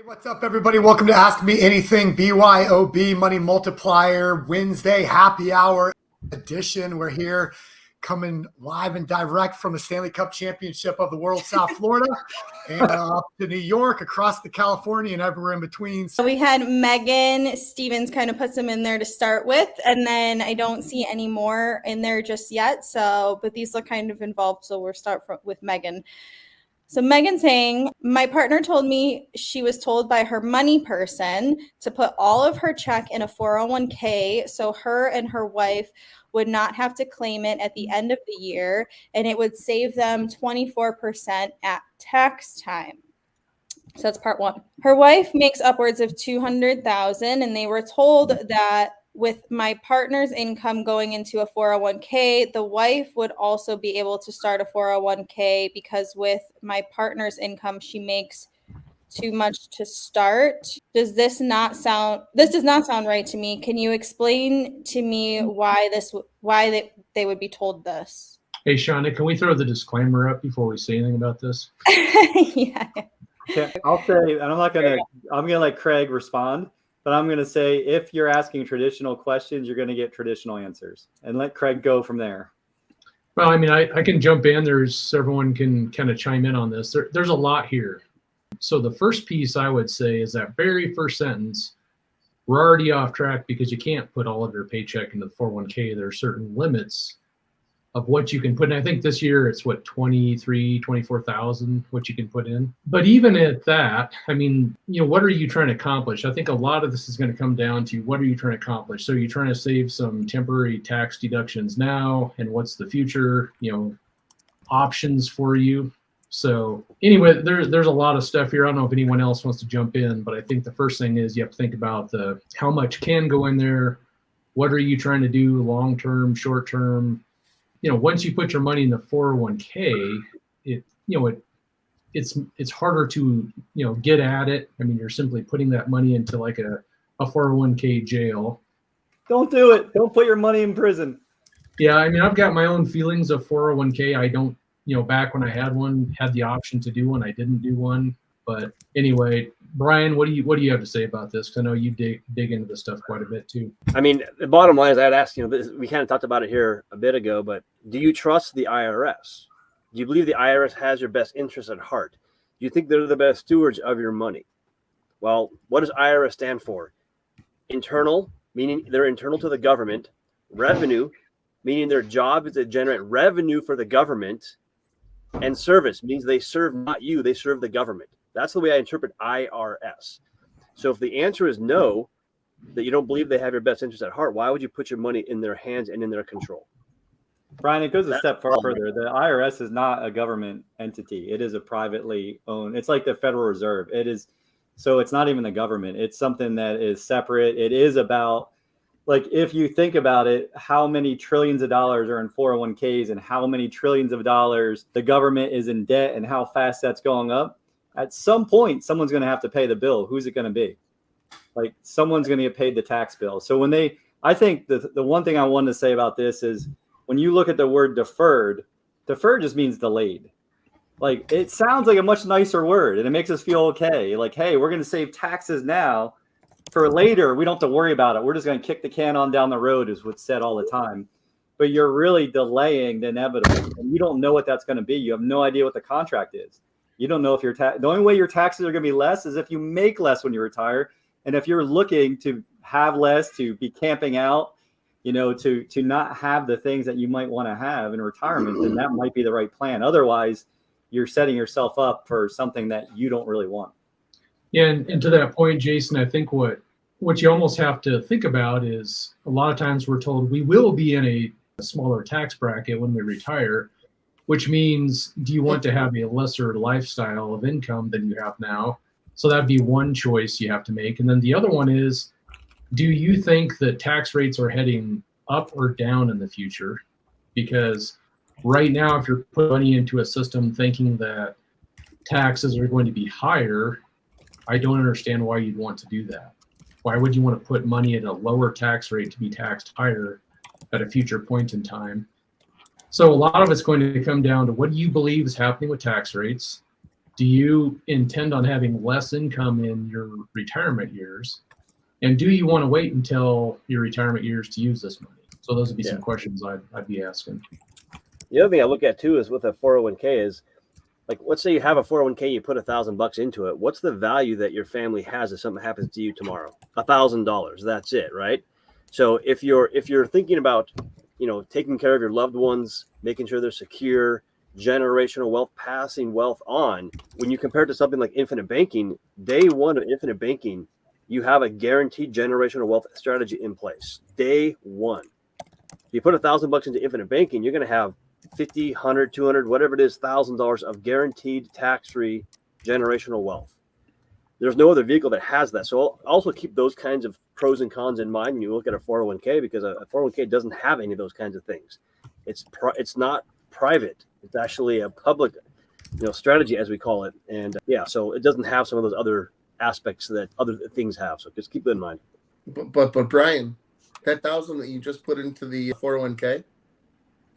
Hey, what's up, everybody? Welcome to Ask Me Anything, BYOB Money Multiplier Wednesday Happy Hour edition. We're here coming live and direct from the Stanley Cup Championship of the World, South Florida, and up to New York, across the California, and everywhere in between. So we had Megan Stevens kind of put some in there to start with, and then I don't see any more in there just yet. So, but these look kind of involved, so we'll start with Megan. So Megan's saying, my partner told me she was told by her money person to put all of her check in a 401k so her and her wife would not have to claim it at the end of the year, and it would save them 24% at tax time. So that's part one. Her wife makes upwards of $200,000, and they were told that with my partner's income going into a 401k, the wife would also be able to start a 401k because with my partner's income, she makes too much to start. This does not sound right to me. Can you explain to me why they would be told this? Hey, Shauna, can we throw the disclaimer up before we say anything about this? Yeah. Okay, I'll say, and I'm gonna let Craig respond, but I'm gonna say if you're asking traditional questions, you're gonna get traditional answers, and let Craig go from there. Well, I mean, I can jump in. Everyone can kind of chime in on this. There's a lot here. So the first piece I would say is that very first sentence, we're already off track because you can't put all of your paycheck into the 401k. There are certain limits of what you can put in. I think this year it's 24,000, what you can put in. But even at that, I mean, what are you trying to accomplish? I think a lot of this is going to come down to what are you trying to accomplish? So you're trying to save some temporary tax deductions now, and what's the future, options for you. So anyway, there's a lot of stuff here. I don't know if anyone else wants to jump in, but I think the first thing is you have to think about how much can go in there. What are you trying to do long-term, short-term? Once you put your money in the 401k, it's harder to, get at it. I mean, you're simply putting that money into like a 401k jail. Don't do it. Don't put your money in prison. Yeah. I mean, I've got my own feelings of 401k. I don't, back when I had the option to do one, I didn't do one. But anyway, Brian, what do you have to say about this? Because I know you dig into this stuff quite a bit too. I mean, the bottom line is I'd ask, we kind of talked about it here a bit ago, but do you trust the IRS? Do you believe the IRS has your best interest at heart? Do you think they're the best stewards of your money? Well, what does IRS stand for? Internal, meaning they're internal to the government. Revenue, meaning their job is to generate revenue for the government. And service means they serve not you, they serve the government. That's the way I interpret IRS. So if the answer is no, that you don't believe they have your best interest at heart, why would you put your money in their hands and in their control? Brian, it goes a step further. The IRS is not a government entity. It is a privately owned. It's like the Federal Reserve. It is. So it's not even the government. It's something that is separate. It is about, like, if you think about it, how many trillions of dollars are in 401ks and how many trillions of dollars the government is in debt and how fast that's going up. At some point, someone's going to have to pay the bill. Who's it going to be? Like, someone's going to get paid the tax bill. So I think the one thing I wanted to say about this is when you look at the word deferred just means delayed. Like, it sounds like a much nicer word and it makes us feel okay. Like, hey, we're going to save taxes now for later. We don't have to worry about it. We're just going to kick the can on down the road is what's said all the time. But you're really delaying the inevitable. And you don't know what that's going to be. You have no idea what the contract is. You don't know if the only way your taxes are going to be less is if you make less when you retire. And if you're looking to have less, to be camping out, to not have the things that you might want to have in retirement, then that might be the right plan. Otherwise, you're setting yourself up for something that you don't really want. Yeah, and to that point, Jason, I think what you almost have to think about is a lot of times we're told we will be in a smaller tax bracket when we retire, which means do you want to have a lesser lifestyle of income than you have now? So that'd be one choice you have to make. And then the other one is, do you think that tax rates are heading up or down in the future? Because right now, if you're putting money into a system thinking that taxes are going to be higher, I don't understand why you'd want to do that. Why would you want to put money at a lower tax rate to be taxed higher at a future point in time? So a lot of it's going to come down to what do you believe is happening with tax rates? Do you intend on having less income in your retirement years? And do you want to wait until your retirement years to use this money? So those would be some questions I'd be asking. The other thing I look at too is with a 401k is, like, let's say you have a 401k, you put $1,000 into it. What's the value that your family has if something happens to you tomorrow? $1,000. That's it, right? So if you're thinking about, taking care of your loved ones, making sure they're secure, generational wealth, passing wealth on, when you compare it to something like infinite banking, day one of infinite banking, you have a guaranteed generational wealth strategy in place. Day one. If you put $1,000 into infinite banking, you're going to have 50, 100, 200, whatever it is, $1,000 of guaranteed tax-free generational wealth. There's no other vehicle that has that. So also keep those kinds of pros and cons in mind when you look at a 401k, because a 401k doesn't have any of those kinds of things. It's not private. It's actually a public, strategy, as we call it. And so it doesn't have some of those other aspects that other things have. So just keep that in mind. But Brian, that 1,000 that you just put into the 401k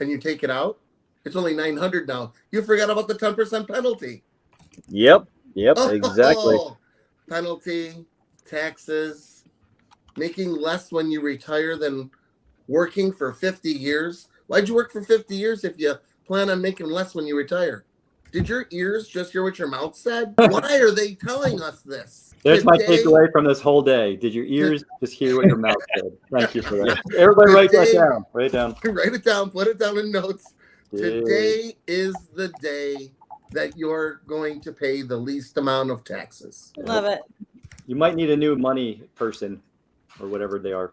and you take it out, it's only 900 now. You forgot about the 10% penalty. Yep, exactly. Penalty, taxes, making less when you retire than working for 50 years. Why'd you work for 50 years if you plan on making less when you retire? Did your ears just hear what your mouth said? Why are they telling us this? There's my takeaway from this whole day. Did your ears just hear what your mouth said? Thank you for that. Everybody write that down. Write it down. Write it down. Put it down in notes. Today is the day that you're going to pay the least amount of taxes. Love it. You might need a new money person or whatever they are.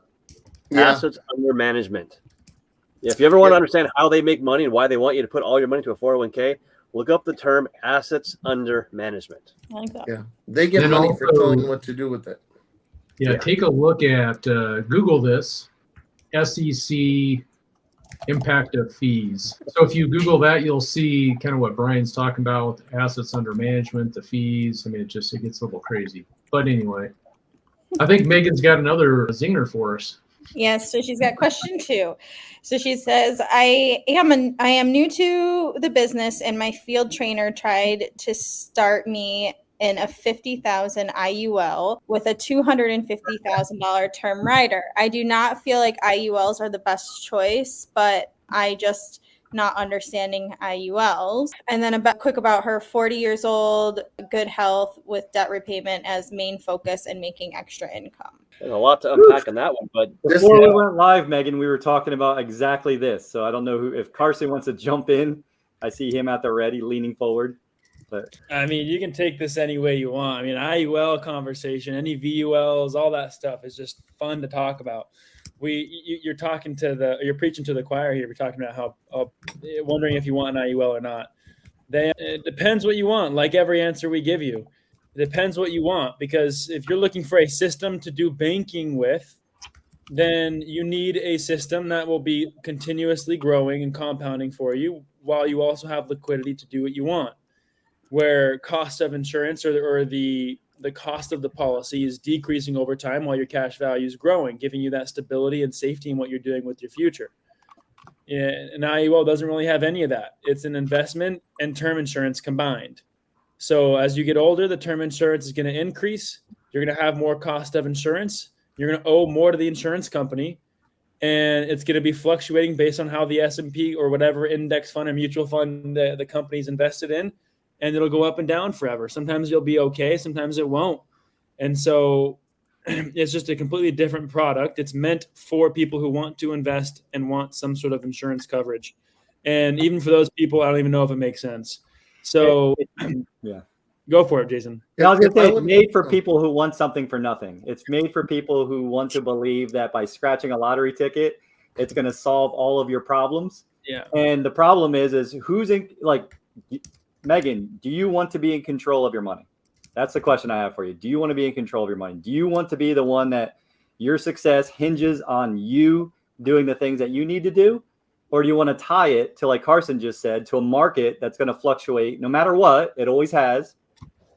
Yeah. Assets under management. If you ever want to understand how they make money and why they want you to put all your money to a 401k, look up the term assets under management. I like that. Yeah. They get And money also, for telling you what to do with it. Yeah, take a look at Google this, SEC impact of fees. So if you Google that, you'll see kind of what Brian's talking about with assets under management, the fees. I mean, it gets a little crazy. But anyway, I think Megan's got another zinger for us. Yes, so she's got question 2. So she says, I am new to the business, and my field trainer tried to start me in a $50,000 IUL with a $250,000 term rider. I do not feel like IULs are the best choice, but I just not understanding IULs. And then quick about her, 40 years old, good health with debt repayment as main focus and making extra income. There's a lot to unpack in that one, but Before we went live, Megan, we were talking about exactly this. So I don't know if Carson wants to jump in. I see him at the ready, leaning forward. But I mean, you can take this any way you want. I mean, IUL conversation, any VULs, all that stuff is just fun to talk about. You're preaching to the choir here. We're talking about how wondering if you want an IUL or not. It depends what you want. Like every answer we give you, it depends what you want. Because if you're looking for a system to do banking with, then you need a system that will be continuously growing and compounding for you, while you also have liquidity to do what you want. Where cost of insurance or the cost of the policy is decreasing over time while your cash value is growing, giving you that stability and safety in what you're doing with your future. An IUL doesn't really have any of that. It's an investment and term insurance combined. So as you get older, the term insurance is going to increase. You're going to have more cost of insurance. You're going to owe more to the insurance company. And it's going to be fluctuating based on how the S&P or whatever index fund or mutual fund the company's invested in. And it'll go up and down forever. Sometimes you'll be okay. Sometimes it won't. And so it's just a completely different product. It's meant for people who want to invest and want some sort of insurance coverage. And even for those people, I don't even know if it makes sense. So yeah, go for it, Jason. I was going to say, it's made for people who want something for nothing. It's made for people who want to believe that by scratching a lottery ticket, it's going to solve all of your problems. Yeah. And the problem is who's in, like, Megan, do you want to be in control of your money? That's the question I have for you. Do you want to be in control of your money? Do you want to be the one that your success hinges on you doing the things that you need to do? Or do you want to tie it to, like Carson just said, to a market that's going to fluctuate no matter what? It always has.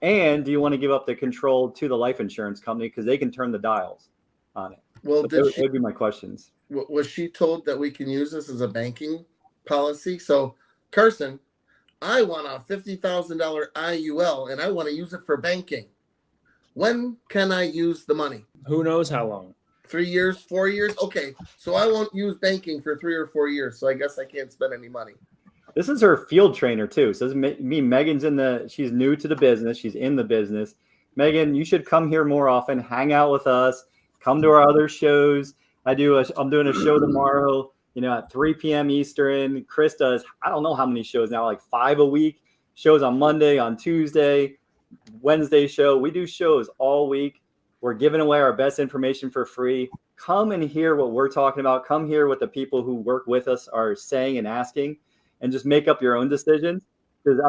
And do you want to give up the control to the life insurance company because they can turn the dials on it? Well, those would be my questions. Was she told that we can use this as a banking policy? So, Carson, I want a $50,000 IUL and I want to use it for banking. When can I use the money? Who knows how long? 3 years, 4 years? Okay, so I won't use banking for 3 or 4 years, so I guess I can't spend any money. This is her field trainer too. So this mean Megan's she's new to the business. She's in the business. Megan, you should come here more often, hang out with us, come to our other shows. I'm doing a show tomorrow, at 3 p.m. Eastern. Chris does, I don't know how many shows now, like 5 a week. Shows on Monday, on Tuesday, Wednesday show. We do shows all week. We're giving away our best information for free. Come and hear what we're talking about. Come hear what the people who work with us are saying and asking, and just make up your own decisions. Because,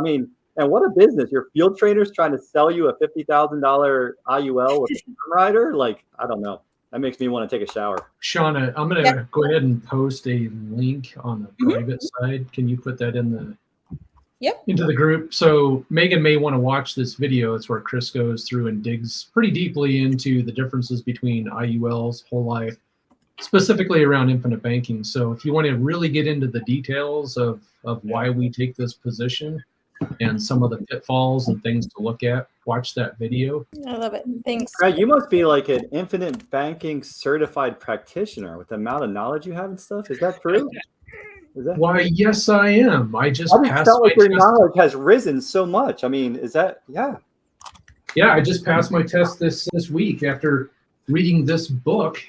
and what a business. Your field trainer's trying to sell you a $50,000 IUL with a rider. Like, I don't know. That makes me want to take a shower. Shauna, I'm going to go ahead and post a link on the private side. Can you put that into the group? So Megan may want to watch this video. It's where Chris goes through and digs pretty deeply into the differences between IULs, whole life, specifically around infinite banking. So if you want to really get into the details of why we take this position and some of the pitfalls and things to look at, watch that video. I love it. Thanks. Greg, you must be like an infinite banking certified practitioner with the amount of knowledge you have and stuff. Is that true? Why, yes, I am. I just passed felt my like your test. knowledge has risen so much. Is that, yeah. Yeah, I just passed my test this week after reading this book.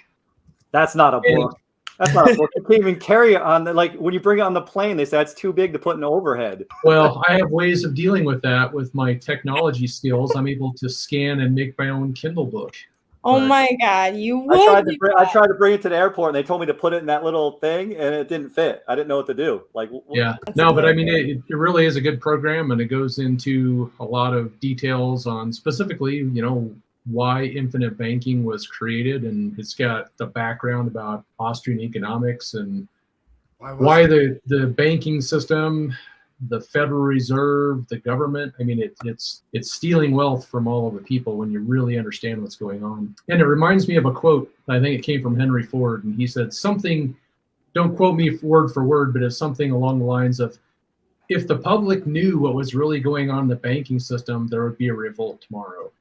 That's not a book. That's not a book. You can't even carry it on when you bring it on the plane, they say it's too big to put in overhead. Well, I have ways of dealing with that with my technology skills. I'm able to scan and make my own Kindle book. Oh my God, you would. I tried to bring it to the airport, and they told me to put it in that little thing, and it didn't fit. I didn't know what to do. But it really is a good program, and it goes into a lot of details on specifically, why infinite banking was created, and it's got the background about Austrian economics and why the banking system, the Federal Reserve, the government. It's stealing wealth from all of the people when you really understand what's going on. And it reminds me of a quote. I think it came from Henry Ford, and he said something. Don't quote me word for word, but it's something along the lines of, "If the public knew what was really going on in the banking system, there would be a revolt tomorrow."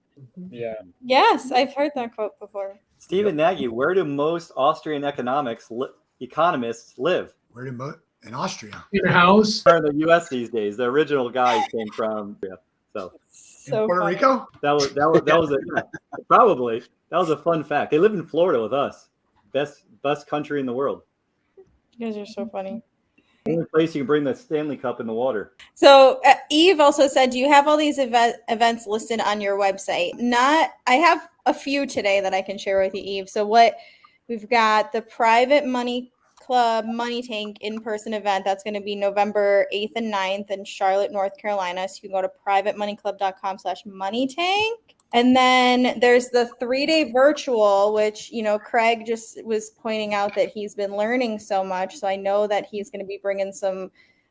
Yeah. Yes, I've heard that quote before. Stephen Nagy, where do most Austrian economists live? In Austria. In a house. They're in the U.S. these days. The original guys came from So Puerto funny. Rico? That was probably a fun fact. They live in Florida with us. Best country in the world. You guys are so funny. Only place you can bring the Stanley Cup in the water. So Eve also said, do you have all these events listed on your website? I have a few today that I can share with you, Eve. So we've got the Private Money Club Money Tank in-person event. That's going to be November 8th and 9th in Charlotte, North Carolina. So you can go to privatemoneyclub.com/moneytank. And then there's the 3-day virtual, which, Craig just was pointing out that he's been learning so much. So I know that he's going to be bringing some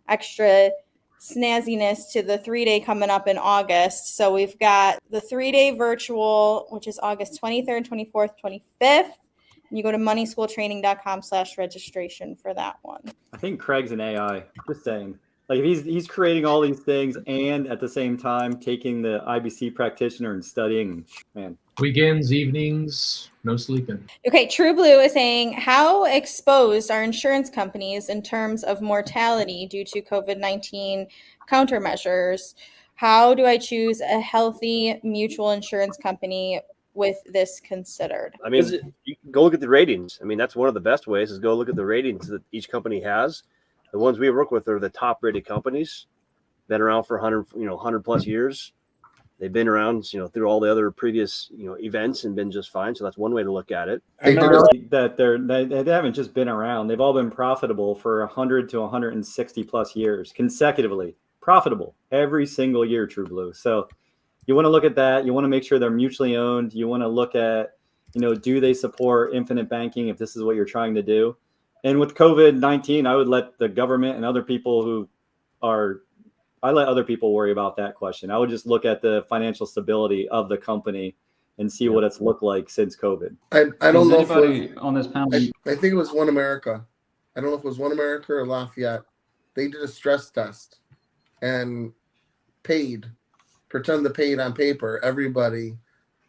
extra snazziness to the 3-day coming up in August. So we've got the 3-day virtual, which is August 23rd, 24th, 25th. And you go to moneyschooltraining.com/registration for that one. I think Craig's an AI. Just saying. Like, if he's creating all these things and at the same time taking the IBC practitioner and studying, man. Weekends, evenings, no sleeping. Okay, True Blue is saying, how exposed are insurance companies in terms of mortality due to COVID-19 countermeasures? How do I choose a healthy mutual insurance company with this considered? You can go look at the ratings. That's one of the best ways is go look at the ratings that each company has. The ones we work with are the top rated companies, been around for 100 plus years. They've been around, through all the other previous, events and been just fine. So that's one way to look at it. That they haven't just been around. They've all been profitable for 100 to 160 plus years consecutively. Profitable every single year, True Blue. So you want to look at that. You want to make sure they're mutually owned. You want to look at, do they support infinite banking if this is what you're trying to do? And with COVID-19, I would let the government and other people I let other people worry about that question. I would just look at the financial stability of the company and see what it's looked like since COVID. I don't know anybody on this panel. I think it was One America. I don't know if it was One America or Lafayette. They did a stress test. and pretend to paid on paper everybody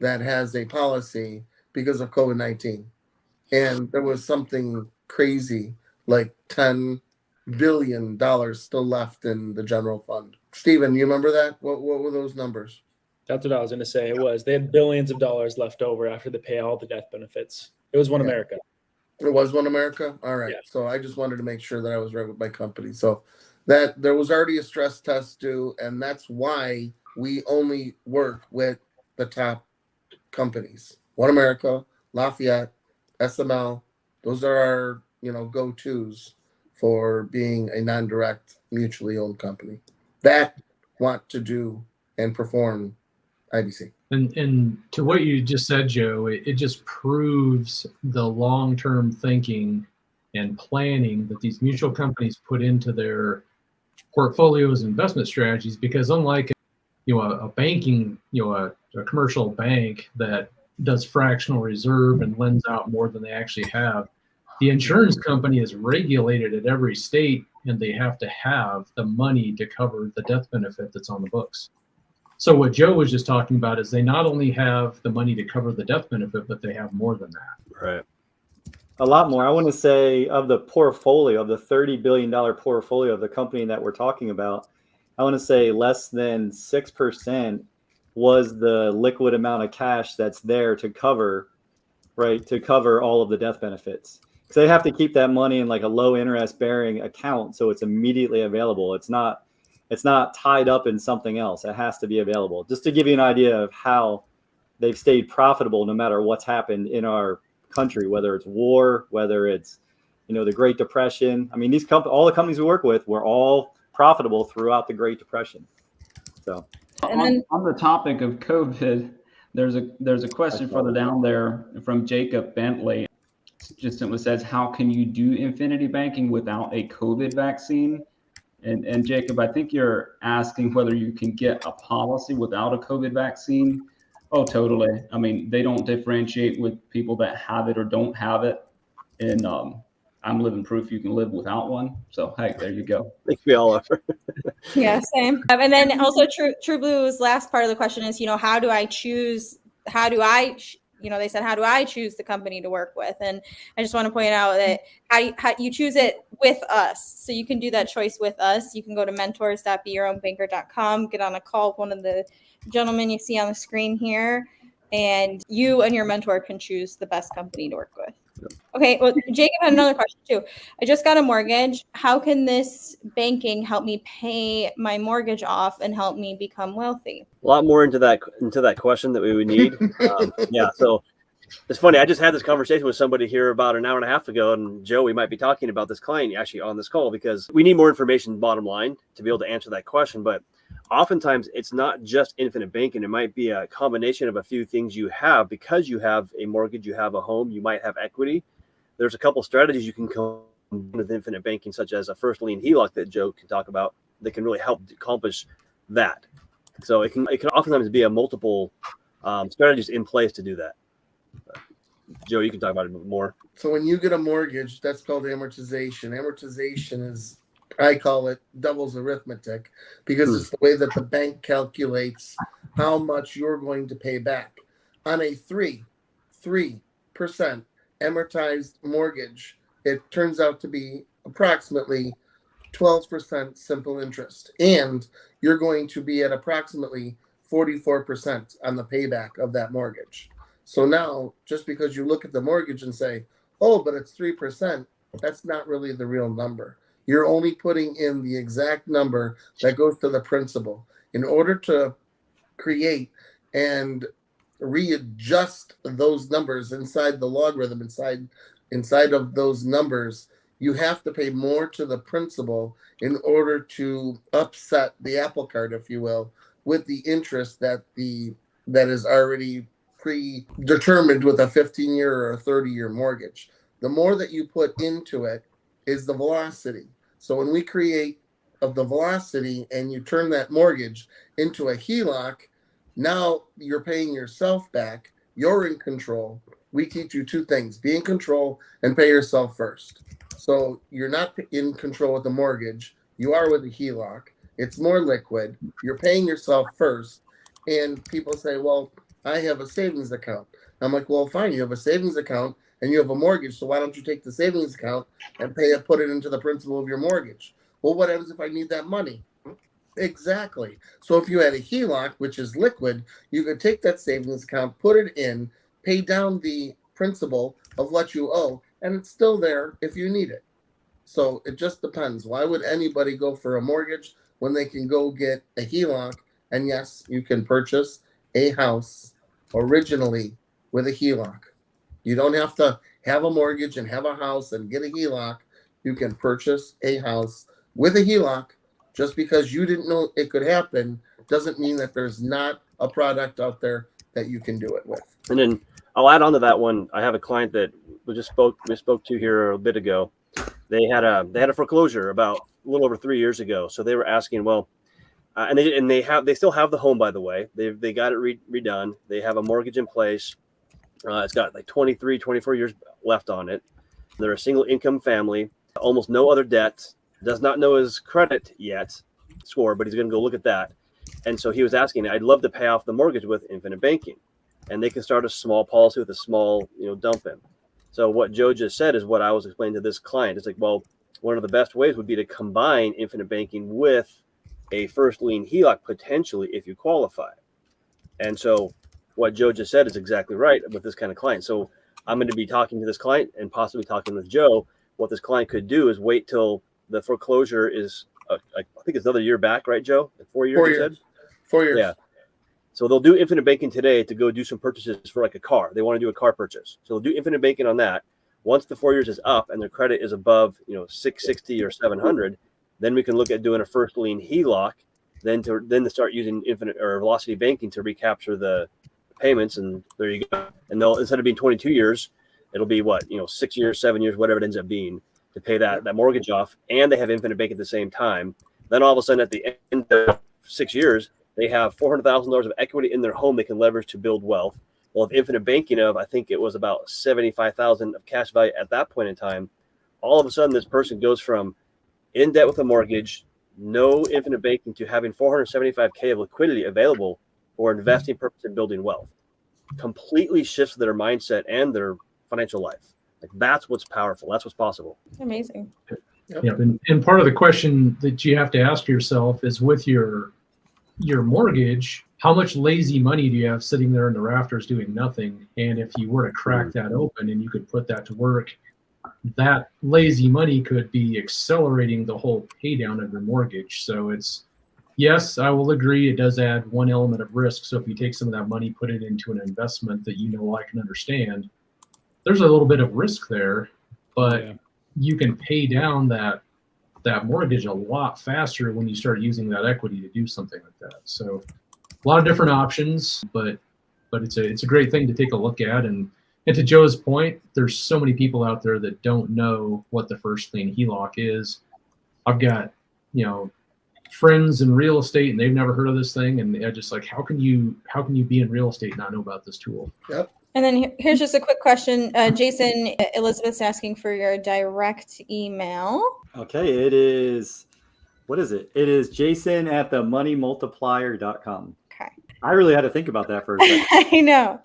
that has a policy because of COVID-19. And there was something crazy like $10 billion still left in the general fund. Steven, you remember that? What were those numbers? That's what I was going to say. It was. They had billions of dollars left over after they pay all the death benefits. It was One America. It was One America? All right. Yeah. So I just wanted to make sure that I was right with my company. So that there was already a stress test due, and that's why we only work with the top companies. One America, Lafayette, SML. Those are our, go-tos for being a non-direct, mutually owned company that want to do and perform IBC. And to what you just said, Joe, it just proves the long-term thinking and planning that these mutual companies put into their portfolios and investment strategies, because unlike a banking, a commercial bank that does fractional reserve and lends out more than they actually have, the insurance company is regulated at every state, and they have to have the money to cover the death benefit that's on the books. So what Joe was just talking about is they not only have the money to cover the death benefit, but they have more than that. Right. A lot more. I want to say of the portfolio, of the $30 billion portfolio of the company that we're talking about, I want to say less than 6% was the liquid amount of cash that's there to cover, all of the death benefits. So they have to keep that money in like a low interest bearing account, so it's immediately available. It's not tied up in something else. It has to be available. Just to give you an idea of how they've stayed profitable no matter what's happened in our country, whether it's war, whether it's, the Great Depression. I mean, all the companies we work with were all profitable throughout the Great Depression. So on the topic of COVID, there's a question further down there from Jacob Bentley. Just simply says, how can you do infinity banking without a COVID vaccine? And Jacob, I think you're asking whether you can get a policy without a COVID vaccine. Oh, totally. I mean, they don't differentiate with people that have it or don't have it. And I'm living proof you can live without one. So, hey, there you go. I think we all are. Yeah, same. And then also True Blue's last part of the question is, how do I choose? They said, how do I choose the company to work with? And I just want to point out that how you choose it with us. So you can do that choice with us. You can go to mentors.beyourownbanker.com, get on a call with one of the gentlemen you see on the screen here, and you and your mentor can choose the best company to work with. Okay, well, Jacob had another question too. I just got a mortgage. How can this banking help me pay my mortgage off and help me become wealthy? A lot more into that question that we would need. Yeah, so it's funny. I just had this conversation with somebody here about an hour and a half ago, and Joe, we might be talking about this client actually on this call because we need more information, bottom line, to be able to answer that question. But oftentimes it's not just infinite banking. It might be a combination of a few things you have because you have a mortgage, you have a home, you might have equity. There's a couple strategies you can come with infinite banking, such as a first lien HELOC that Joe can talk about that can really help accomplish that. So it can oftentimes be a multiple strategies in place to do that. Joe, you can talk about it more. So when you get a mortgage, that's called amortization. Amortization is, I call it devil's arithmetic, because it's the way that the bank calculates how much you're going to pay back. On a 3% amortized mortgage, it turns out to be approximately 12% simple interest. And you're going to be at approximately 44% on the payback of that mortgage. So now, just because you look at the mortgage and say, oh, but it's 3%, that's not really the real number. You're only putting in the exact number that goes to the principal. In order to create and readjust those numbers inside the logarithm, inside of those numbers, you have to pay more to the principal in order to upset the apple cart, if you will, with the interest that is already predetermined with a 15-year or a 30-year mortgage. The more that you put into it is the velocity. So when we create of the velocity and you turn that mortgage into a HELOC, now you're paying yourself back. You're in control. We teach you two things: be in control and pay yourself first. So you're not in control with the mortgage. You are with the HELOC. It's more liquid. You're paying yourself first. And people say, well, I have a savings account. I'm like, well, fine. You have a savings account and you have a mortgage. So why don't you take the savings account and put it into the principal of your mortgage? Well, what happens if I need that money? Exactly. So if you had a HELOC, which is liquid, you could take that savings account, put it in, pay down the principal of what you owe, and it's still there if you need it. So it just depends. Why would anybody go for a mortgage when they can go get a HELOC? And yes, you can purchase a house originally with a HELOC. You don't have to have a mortgage and have a house and get a HELOC. You can purchase a house with a HELOC. Just because you didn't know it could happen doesn't mean that there's not a product out there that you can do it with. And then I'll add on to that one. I have a client that we spoke to here a bit ago. They had a foreclosure about a little over 3 years ago. So they were asking, well, and they still have the home, by the way. They got it redone. They have a mortgage in place. It's got like 23, 24 years left on it. They're a single income family, almost no other debt. Does not know his credit yet score, but he's going to go look at that. And so he was asking, I'd love to pay off the mortgage with infinite banking. And they can start a small policy with a small, dump in. So what Joe just said is what I was explaining to this client. It's like, well, one of the best ways would be to combine infinite banking with a first lien HELOC potentially if you qualify. And so what Joe just said is exactly right with this kind of client. So I'm going to be talking to this client and possibly talking with Joe. What this client could do is wait till the foreclosure is, I think it's another year back, right, Joe? 4 years, 4 you years. said? 4 years. Yeah. So they'll do infinite banking today to go do some purchases for like a car. They want to do a car purchase. So they'll do infinite banking on that. Once the 4 years is up and their credit is above, 660 or 700, then we can look at doing a first lien HELOC, then to start using infinite or velocity banking to recapture the payments. And there you go. And they'll, instead of being 22 years, it'll be 6 years, 7 years, whatever it ends up being, to pay that mortgage off, and they have infinite bank at the same time. Then all of a sudden at the end of 6 years, they have $400,000 of equity in their home they can leverage to build wealth. Well, if infinite banking of, I think it was about $75,000 of cash value at that point in time, all of a sudden this person goes from in debt with a mortgage, no infinite banking, to having $475K of liquidity available for investing purpose and building wealth. Completely shifts their mindset and their financial life. Like, that's what's powerful. That's what's possible. Amazing. Yeah, and part of the question that you have to ask yourself is, with your mortgage, how much lazy money do you have sitting there in the rafters doing nothing? And if you were to crack that open and you could put that to work, that lazy money could be accelerating the whole pay down of your mortgage. So yes, I will agree, it does add one element of risk. So if you take some of that money, put it into an investment that I can understand, there's a little bit of risk there, but you can pay down that mortgage a lot faster when you start using that equity to do something like that. So a lot of different options, but it's a great thing to take a look at. And to Joe's point, there's so many people out there that don't know what the first lien HELOC is. I've got, friends in real estate, and they've never heard of this thing, and they're just like, how can you be in real estate and not know about this tool? Yep. And then here's just a quick question. Jason, Elizabeth's asking for your direct email. Okay, it is, what is it? It is jason@themoneymultiplier.com. Okay. I really had to think about that for a second. I know.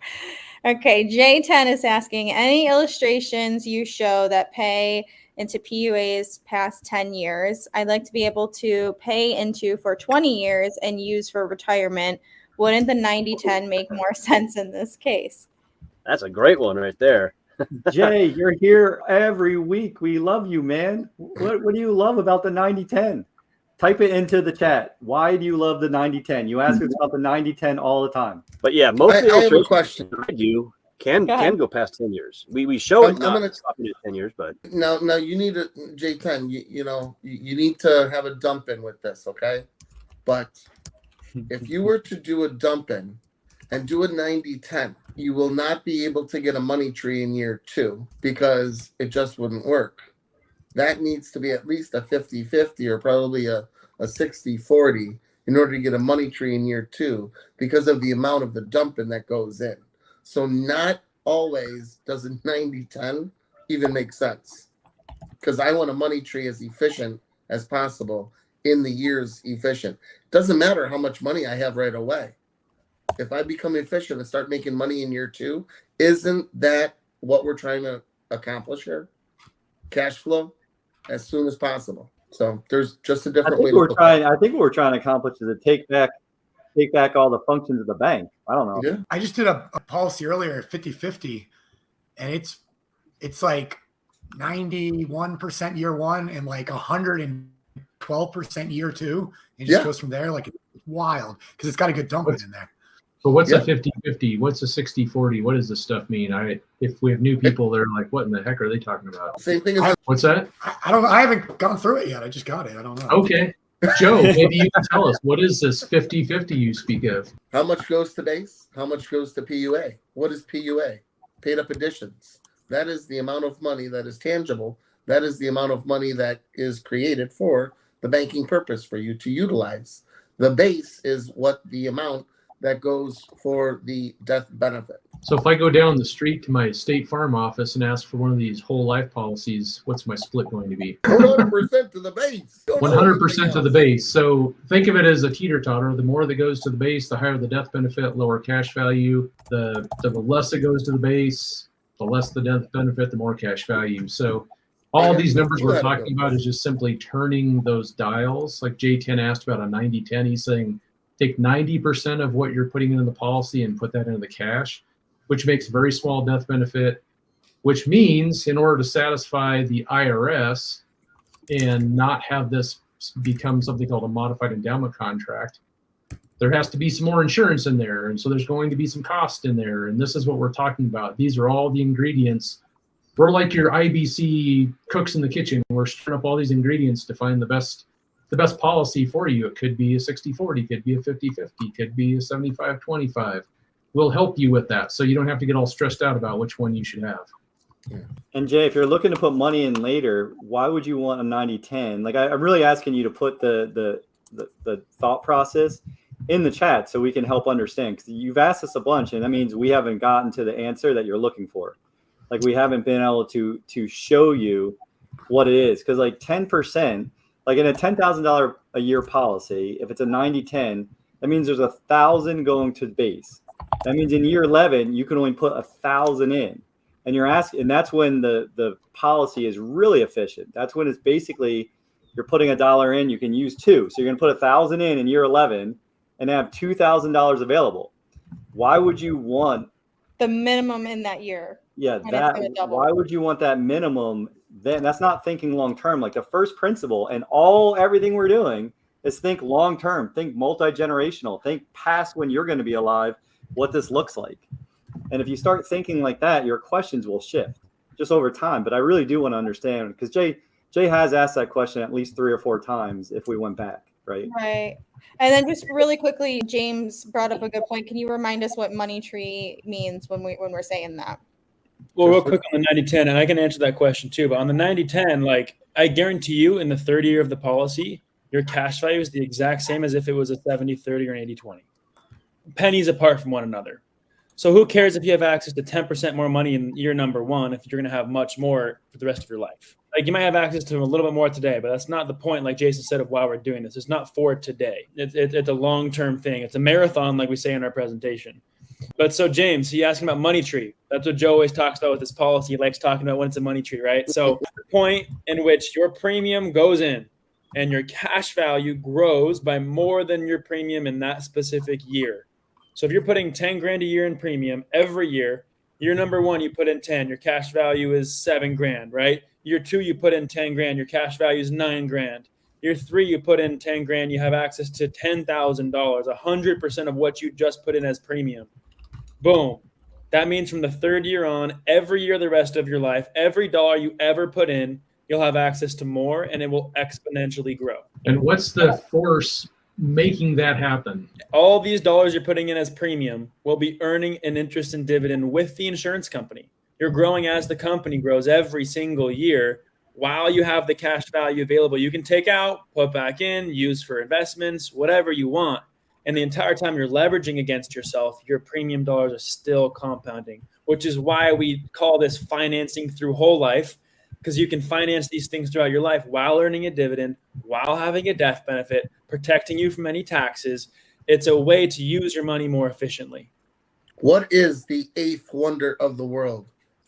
Okay, J10 is asking, any illustrations you show that pay into PUAs past 10 years? I'd like to be able to pay into for 20 years and use for retirement. Wouldn't the 90-10 make more sense in this case? That's a great one right there. Jay, you're here every week. We love you, man. What do you love about the 90-10? Type it into the chat. Why do you love the 90-10? You ask us about the 90-10 all the time. But yeah, most of the I have a illustrations question. I do can go past 10 years. We show it stopping at 10 years, but Now you need a J10. You need to have a dump in with this, okay? But if you were to do a dump in and do a 90-10, you will not be able to get a money tree in year 2 because it just wouldn't work. That needs to be at least a 50-50 or probably a 60-40 in order to get a money tree in year 2 because of the amount of the dump in that goes in. So not always does a 90-10 even make sense, because I want a money tree as efficient as possible. in the years efficient. Doesn't matter how much money I have right away. If I become efficient and start making money in year 2, isn't that what we're trying to accomplish here? Cash flow as soon as possible. So there's just a different way to look at it. I think what we're trying to accomplish is to take back all the functions of the bank. I don't know. Yeah. I just did a policy earlier, 50-50, and it's like 91% year 1 and like 112% year 2. It just goes from there. Like, it's wild because it's got a good dumping in there. But what's a 50-50? What's a 60-40? What does this stuff mean? If we have new people, they're like, what in the heck are they talking about? Same thing as What's that? I don't know. I haven't gone through it yet. I just got it. I don't know. Okay. Joe, maybe you can tell us, what is this 50-50 you speak of? how much goes to base, how much goes to PUA. What is PUA? Paid up additions. That is the amount of money that is tangible. That is the amount of money that is created for the banking purpose for you to utilize. The base is what the amount that goes for the death benefit. So if I go down the street to my State Farm office and ask for one of these whole life policies, what's my split going to be? 100% to the base. 100% to the base. So think of it as a teeter-totter. The more that goes to the base, the higher the death benefit, lower cash value. The less it goes to the base, the less the death benefit, the more cash value. So all these numbers we're talking about is just simply turning those dials. Like J10 asked about a 90-10. He's saying take 90% of what you're putting into the policy and put that into the cash, which makes a very small death benefit, which means in order to satisfy the IRS and not have this become something called a modified endowment contract, there has to be some more insurance in there. And so there's going to be some cost in there. And this is what we're talking about. These are all the ingredients. We're like your IBC cooks in the kitchen. We're stirring up all these ingredients to find the best policy for you. It could be a 60-40, could be a 50-50, could be a 75-25. We'll help you with that, so you don't have to get all stressed out about which one you should have. And Jay, if you're looking to put money in later, why would you want a 90-10? Like, I'm really asking you to put the thought process in the chat so we can help understand, because you've asked us a bunch, and that means we haven't gotten to the answer that you're looking for. Like, we haven't been able to show you what it is, because like 10%, like in a $10,000 a year policy, if it's a 90-10, that means there's 1,000 going to base. That means in year 11, you can only put 1,000 in. And you're asking, and that's when the policy is really efficient. That's when it's basically you're putting $1 in, you can use 2. So you're going to put 1,000 in year 11 and have $2,000 available. Why would you want the minimum in that year? Yeah, why would you want that minimum? Then that's not thinking long term. Like the first principle and everything we're doing is think long term, think multi-generational, think past when you're going to be alive, what this looks like. And if you start thinking like that, your questions will shift just over time. But I really do want to understand, because Jay has asked that question at least 3 or 4 times if we went back, right? Right. And then just really quickly, James brought up a good point. Can you remind us what money tree means when we're saying that? Well, real quick on the 90-10, and I can answer that question too. But on the 90-10, like I guarantee you, in the third year of the policy, your cash value is the exact same as if it was a 70-30 or an 80-20. Pennies apart from one another. So who cares if you have access to 10% more money in year number 1 if you're going to have much more for the rest of your life? Like you might have access to a little bit more today, but that's not the point, like Jason said, of why we're doing this. It's not for today. It's a long-term thing. It's a marathon, like we say in our presentation. But so James, he asking about money tree. That's what Joe always talks about with this policy. He likes talking about when it's a money tree, right? So the point in which your premium goes in and your cash value grows by more than your premium in that specific year. So if you're putting 10 grand a year in premium every year, year number 1, you put in 10, your cash value is 7 grand, right? Year 2, you put in 10 grand, your cash value is 9 grand. Year 3, you put in 10 grand, you have access to $10,000, 100% of what you just put in as premium. Boom. That means from the third year on, every year the rest of your life, every dollar you ever put in, you'll have access to more, and it will exponentially grow. And what's the force making that happen? All these dollars you're putting in as premium will be earning an interest and dividend with the insurance company. You're growing as the company grows every single year while you have the cash value available. You can take out, put back in, use for investments, whatever you want. And the entire time you're leveraging against yourself, your premium dollars are still compounding, which is why we call this financing through whole life, because you can finance these things throughout your life while earning a dividend, while having a death benefit, protecting you from any taxes. It's a way to use your money more efficiently. What is the eighth wonder of the world?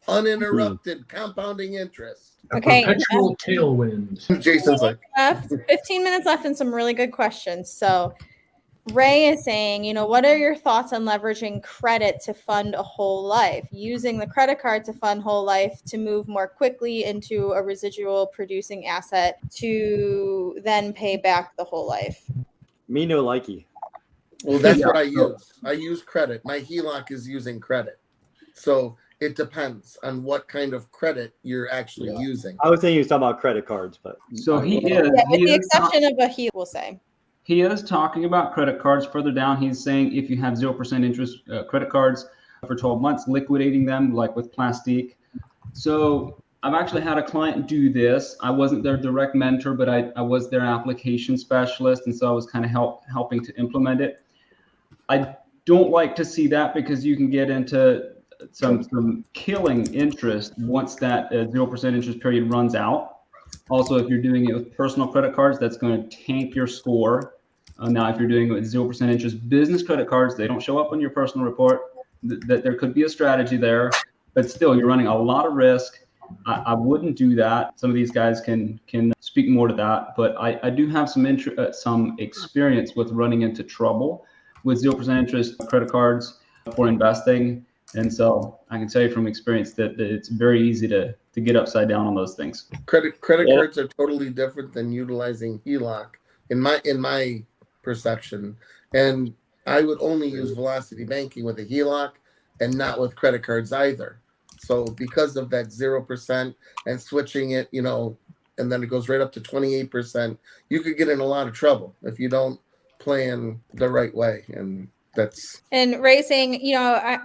Uninterrupted compounding interest. Okay. Perpetual tailwind. Jason's like, 15 minutes left and some really good questions. So Ray is saying, what are your thoughts on leveraging credit to fund a whole life, using the credit card to fund whole life to move more quickly into a residual producing asset to then pay back the whole life? Me no likey. well, that's what I use. I use credit. My HELOC is using credit. So it depends on what kind of credit you're actually using. I was thinking he was talking about credit cards, but So he is. Yeah, with he the is exception of a he, we'll say. He is talking about credit cards. Further down, he's saying if you have 0% interest credit cards for 12 months, liquidating them like with Plastique. So I've actually had a client do this. I wasn't their direct mentor, but I was their application specialist. And so I was kind of helping to implement it. I don't like to see that because you can get into some killing interest once that 0% interest period runs out. Also, if you're doing it with personal credit cards, that's going to tank your score. Now, if you're doing it with 0% interest business credit cards, they don't show up on your personal report. That there could be a strategy there, but still, you're running a lot of risk. I wouldn't do that. Some of these guys can speak more to that, but I do have some experience with running into trouble with 0% interest credit cards for investing. And so I can tell you from experience that it's very easy to get upside down on those things. Credit cards are totally different than utilizing HELOC in my perception. And I would only use velocity banking with a HELOC and not with credit cards either. So because of that 0% and switching it, and then it goes right up to 28%, you could get in a lot of trouble if you don't plan the right way. And Ray saying,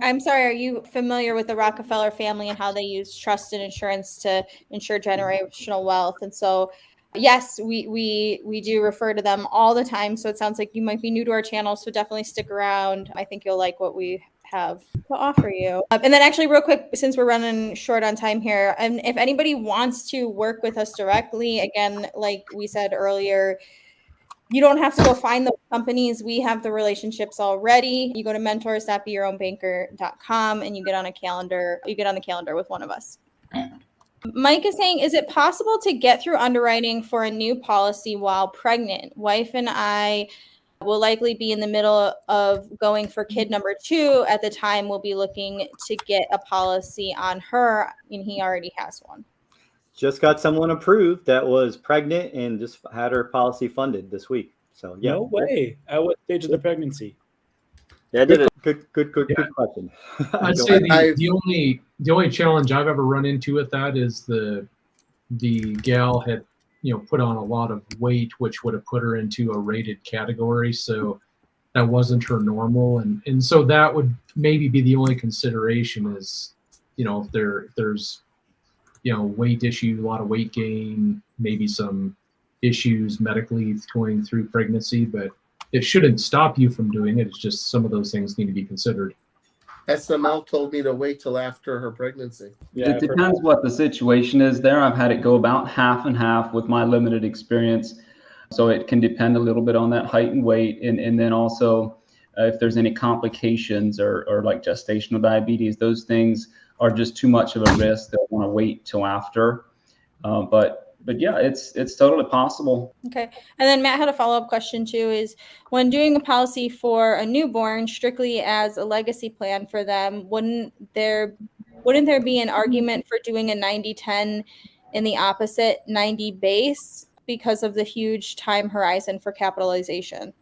I'm sorry, are you familiar with the Rockefeller family and how they use trust and insurance to ensure generational wealth? And so, yes, we do refer to them all the time. So it sounds like you might be new to our channel. So definitely stick around. I think you'll like what we have to offer you. And then actually real quick, since we're running short on time here, and if anybody wants to work with us directly, again, like we said earlier, you don't have to go find the companies. We have the relationships already. You go to mentors.beyourownbanker.com and you get on a calendar. You get on the calendar with one of us. Mike is saying, is it possible to get through underwriting for a new policy while pregnant? Wife and I will likely be in the middle of going for kid number 2. At the time, we'll be looking to get a policy on her, and he already has one. just got someone approved that was pregnant and just had her policy funded this week. So yeah. No way. At what stage of the pregnancy? Yeah, I did it. Good question. I'd say the only challenge I've ever run into with that is the gal had put on a lot of weight, which would have put her into a rated category. So that wasn't her normal, and so that would maybe be the only consideration is if there's weight issue, a lot of weight gain, maybe some issues medically going through pregnancy, but it shouldn't stop you from doing it. It's just some of those things need to be considered. SML told me to wait till after her pregnancy. Yeah, It depends what the situation is there. I've had it go about half and half with my limited experience. So it can depend a little bit on that height and weight. And then also if there's any complications or like gestational diabetes, those things are just too much of a risk. They'll want to wait till after. But yeah, it's totally possible. Okay. And then Matt had a follow-up question too, is when doing a policy for a newborn strictly as a legacy plan for them, wouldn't there be an argument for doing a 90-10 in the opposite 90 base because of the huge time horizon for capitalization?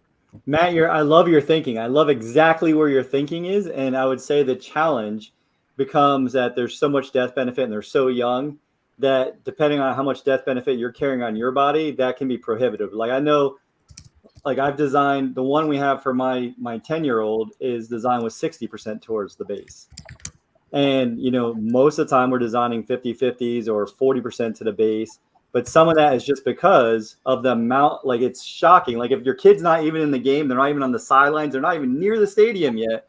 Matt, I love your thinking. I love exactly where your thinking is. And I would say the challenge becomes that there's so much death benefit and they're so young that depending on how much death benefit you're carrying on your body, that can be prohibitive. Like I know, like I've designed the one we have for my 10-year-old is designed with 60% towards the base. And, most of the time we're designing 50-50s or 40% to the base. But some of that is just because of the amount, like it's shocking. Like if your kid's not even in the game, they're not even on the sidelines, they're not even near the stadium yet,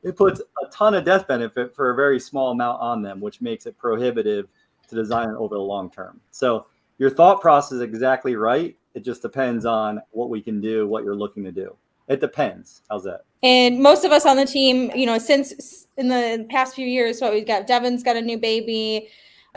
it puts a ton of death benefit for a very small amount on them, which makes it prohibitive to design it over the long term. So your thought process is exactly right. It just depends on what we can do, what you're looking to do. It depends. How's that? And most of us on the team, since in the past few years, so we've got Devin's got a new baby.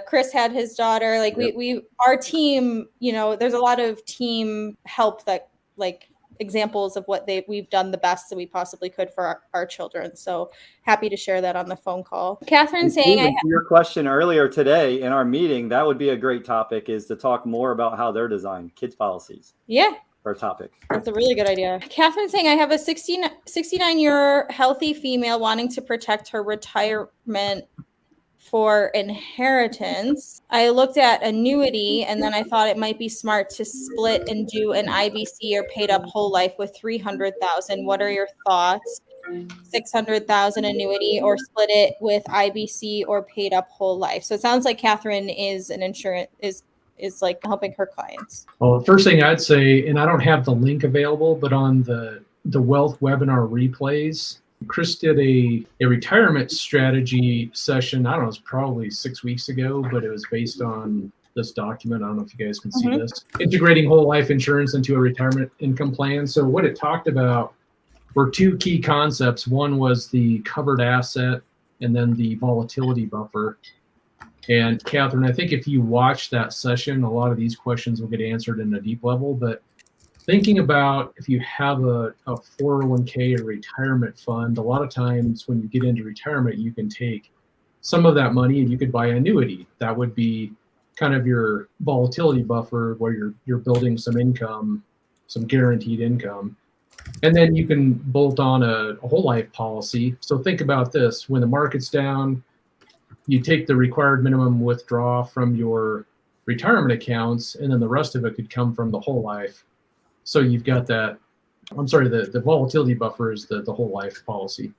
Chris had his daughter. Like we our team, there's a lot of team help that like examples of what we've done the best that we possibly could for our children. So happy to share that on the phone call. Catherine saying, to your question earlier today in our meeting, that would be a great topic, is to talk more about how they're designed, kids policies. Yeah. Our topic. That's a really good idea. Catherine saying, I have a 69-year healthy female wanting to protect her retirement for inheritance. I looked at annuity and then I thought it might be smart to split and do an IBC or paid up whole life with 300,000. What are your thoughts? 600,000 annuity or split it with IBC or paid up whole life. So it sounds like Catherine is an insurance is like helping her clients. Well, the first thing I'd say, and I don't have the link available, but on the wealth webinar replays, Chris did a retirement strategy session. I don't know, it was probably 6 weeks ago, but it was based on this document. I don't know if you guys can see this. Integrating whole life insurance into a retirement income plan. So what it talked about were two key concepts. One was the covered asset and then the volatility buffer. And Catherine, I think if you watch that session, a lot of these questions will get answered in a deep level. But thinking about if you have a 401k or retirement fund, a lot of times when you get into retirement, you can take some of that money and you could buy an annuity. That would be kind of your volatility buffer where you're building some income, some guaranteed income. And then you can bolt on a whole life policy. So think about this. When the market's down, you take the required minimum withdrawal from your retirement accounts, and then the rest of it could come from the whole life. So you've got that, the volatility buffer is the whole life policy.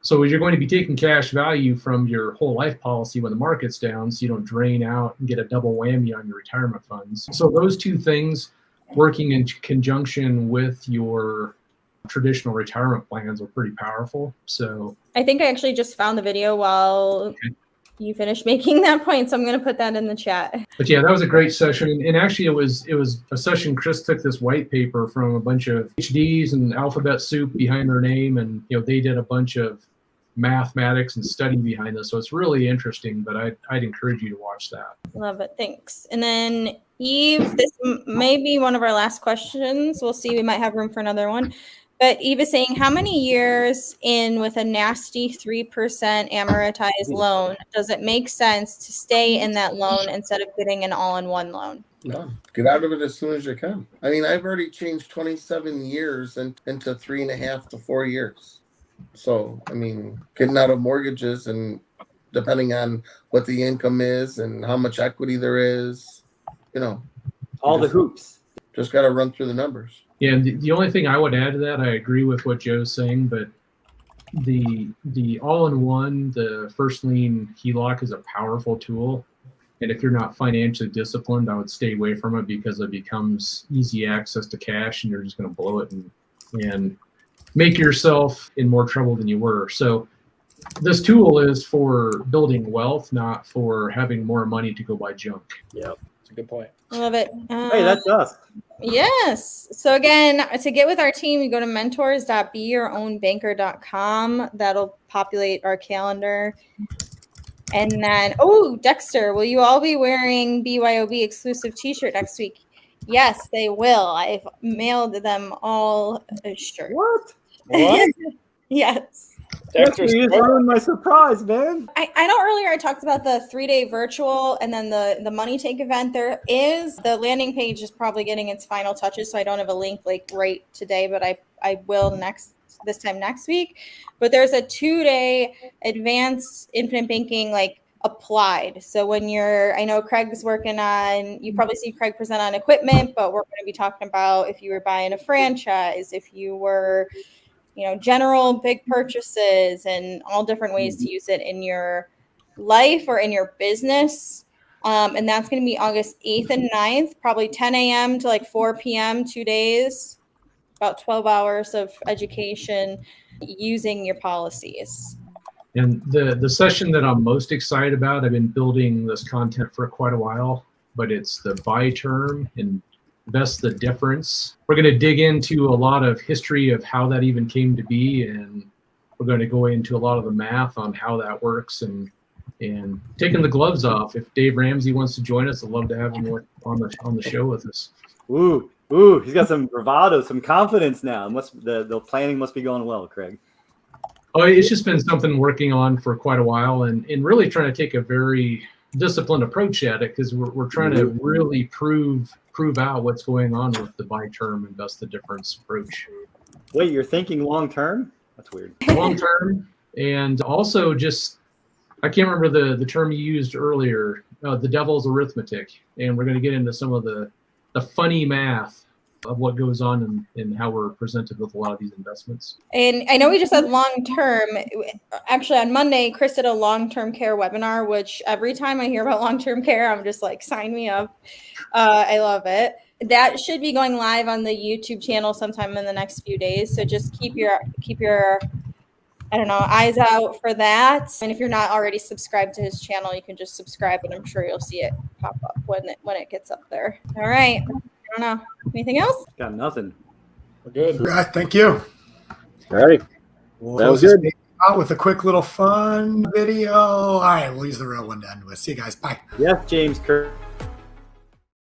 So you're going to be taking cash value from your whole life policy when the market's down, so you don't drain out and get a double whammy on your retirement funds. So those two things working in conjunction with your traditional retirement plans are pretty powerful. So I think I actually just found the video while you finished making that point, so I'm going to put that in the chat. But yeah, that was a great session, and actually it was a session. Chris took this white paper from a bunch of PhDs and alphabet soup behind their name, and they did a bunch of mathematics and study behind this. So it's really interesting. But I'd encourage you to watch that. Love it, thanks. And then Eve, this may be one of our last questions. We'll see. We might have room for another one. But Eve is saying, how many years in with a nasty 3% amortized loan does it make sense to stay in that loan instead of getting an all-in-one loan? No, get out of it as soon as you can. I mean, I've already changed 27 years into 3.5 to 4 years. So, I mean, getting out of mortgages and depending on what the income is and how much equity there is, all the hoops. Just got to run through the numbers. Yeah, and the only thing I would add to that, I agree with what Joe's saying, but the all-in-one, the first lien HELOC is a powerful tool. And if you're not financially disciplined, I would stay away from it because it becomes easy access to cash and you're just going to blow it and make yourself in more trouble than you were. So this tool is for building wealth, not for having more money to go buy junk. Yeah, that's a good point. I love it. Hey, that's us. Yes. So again, to get with our team, you go to mentors.beyourownbanker.com. That'll populate our calendar. And then, Dexter, will you all be wearing BYOB exclusive t-shirt next week? Yes, they will. I've mailed them all a shirt. What? Yes. You ruined my surprise, man. I know earlier I talked about the 3-day virtual and then the money take event. There is the landing page is probably getting its final touches, so I don't have a link like right today, but I will this time next week. But there's a 2-day advanced infinite banking applied. So I know Craig's working on, you probably see Craig present on equipment, but we're going to be talking about if you were buying a franchise, if you were general big purchases and all different ways to use it in your life or in your business. And that's going to be August 8th and 9th, probably 10 a.m. to 4 p.m., 2 days, about 12 hours of education using your policies. And the session that I'm most excited about, I've been building this content for quite a while, but it's the buy term and invest the difference. We're going to dig into a lot of history of how that even came to be, and we're going to go into a lot of the math on how that works, and taking the gloves off. If Dave Ramsey wants to join us, I'd love to have him on the show with us. Ooh, he's got some bravado, some confidence now. The planning must be going well, Craig. Oh, it's just been something working on for quite a while, and really trying to take a very disciplined approach at it, because we're trying to really prove out what's going on with the buy term, invest the difference approach. Wait, you're thinking long term? That's weird. Long term, and also just, I can't remember the term you used earlier, the devil's arithmetic, and we're going to get into some of the funny math of what goes on and how we're presented with a lot of these investments. And I know we just said long term. Actually, on Monday, Chris did a long-term care webinar, which every time I hear about long-term care, I'm just like, sign me up. I love it. That should be going live on the YouTube channel sometime in the next few days. So just keep your eyes out for that. And if you're not already subscribed to his channel, you can just subscribe, and I'm sure you'll see it pop up when it gets up there. All right. I don't know. Anything else? Got nothing. We're good. Guys, thank you. All right. That was good. Out with a quick little fun video. All right, we'll use the real one to end with. See you guys. Bye. Yes, James Kirk.